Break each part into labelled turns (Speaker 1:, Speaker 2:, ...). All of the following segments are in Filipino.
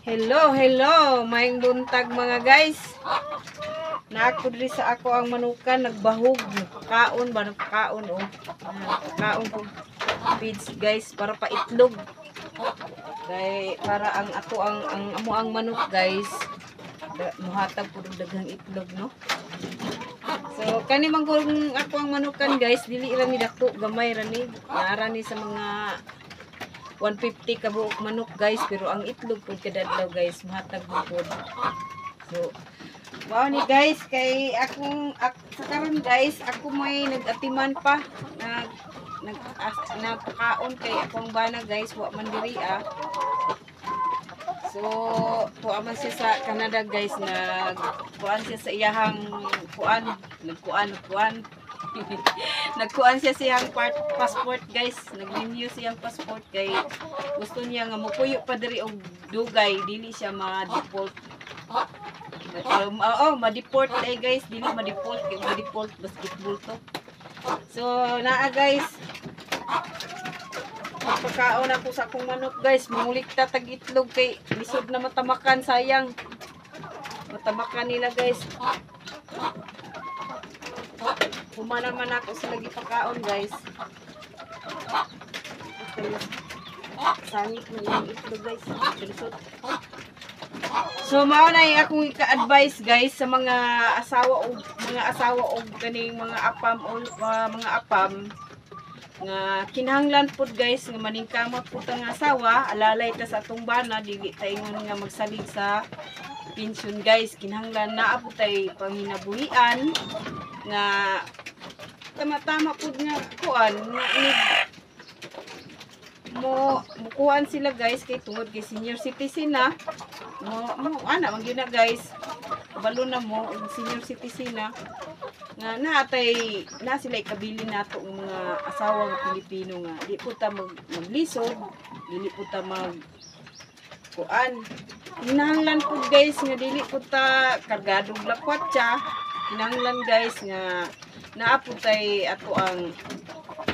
Speaker 1: Hello, maing buntag mga guys. Naako diri sa ako ang manukan nagbahog, kaon ba nagkaon oh. Kaon ko feeds guys para pa itlog. Kay para ang ato ang amo ang manok guys. Muhatag pud daghang itlog no. So kani man kung ako ang manukan guys, dili ra ni dako, gamay ra ni. Nara ni sa mga 150 ka buok manok guys, pero ang itlog po kada adlaw guys mahatag mo po. So wow ni guys, kay sa karon guys ako may nagatiman pa nagpakaon kay akong bana guys wa man diri ah. So tuwa man siya sa Canada guys, nagkuan siya sa iyahang nagkuan nagkuan siya siyang passport guys, nag-renew siyang passport kay gusto niya nga mupuyo pa diri og dugay, dili siya ma-default. Ma-deport ay guys, dili ma-default kay ma-default basketball to. So naa guys, pagkaon ako sa akong manok guys, mangulikta tag itlog kay lisod na matamakan, sayang matamakan nila guys. Humana man ako sa lagi pagkaon guys. Sangit mo yung itlog guys, lisod. So mao na akong ika-advise guys sa mga asawa og kaning mga apam o mga apam nga kinahanglan pud guys nga maningkamot pud ang asawa, alalay ta sa atong bana, dili ta ingon nga magsalig sa pensyon guys. Kinahanglan naa pud tay panginabuhian nga tama-tama pud nga kuan mukuhan sila guys kay tungod kay senior citizen na ana man gyud na guys, kabalo na mo og senior citizen na nga natay na sila ikabilin nato ng mga asawa ng Pilipino nga di po ta maglisod, dili po ta mag kuan. Kinahanglan po guys nga dili po ta kargadong lakwatsa. Kinahanglan guys nga naa po tay ato ang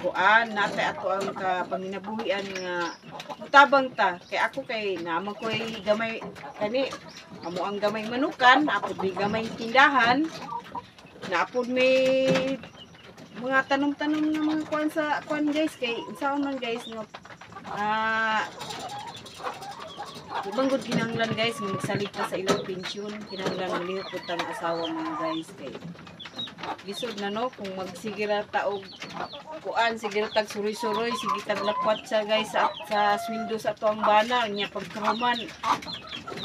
Speaker 1: kuan, natay ato ang kapanginabuhian nga mutabang ta. Kay ako kay naman ko'y gamay kani amo ang gamay manukan, apod may gamay tindahan, naapod may mga tanom-tanom na mga kuan sa kuan guys. Kay unsaon man guys nga ibang good kinahanglan guys nga magsalig ta sa ilang pensyon. Kinahanglan malihok pud ta ang asawa mga guys kay lisod na no kung magsigira ta og kuan, sigira tag suroy-suroy, sige tag lakwat sa guys sa sweldo sa tuang bana nya pagkahuman.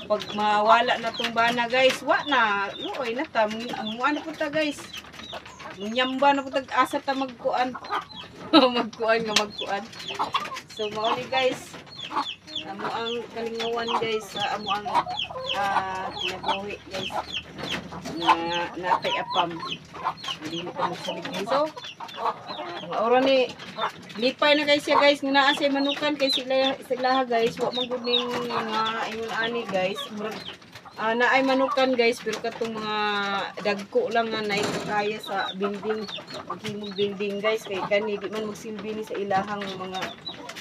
Speaker 1: Pag mawala na tong bana guys, wa na luoy na ta mo ano pud ta guys. Munyamba na pud tag asa ta magkuan. magkuan. So mao ni guys, amo ang kalingawan guys, amo ang kinabuhi guys na natay apam, hindi mo pa magsalig guys. So ora ni lipay na guys siya guys, nga naa siya manukan kay sila guys wa man gud ning mga ingon ani guys, naay manukan guys pero katong mga dagko lang nga nay kaya sa building, maghimog building guys kay kani di man magsilbi ni sa ilahang mga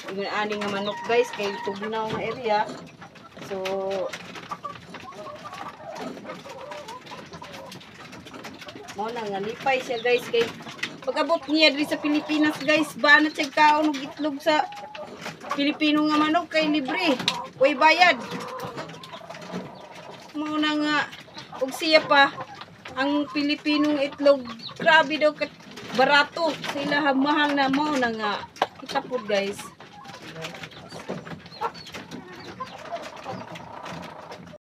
Speaker 1: ingon ani nga manok guys kay tugnaw nga area. So mo na nga lipay siya guys kay pag-abot niya diri sa Pilipinas guys, ba na siya kaon og itlog sa Pilipino nga manok kay libre, way bayad. Mo na nga og siya pa ang Pilipinong itlog grabe daw barato, sila mahal na. Mo na nga kita po guys.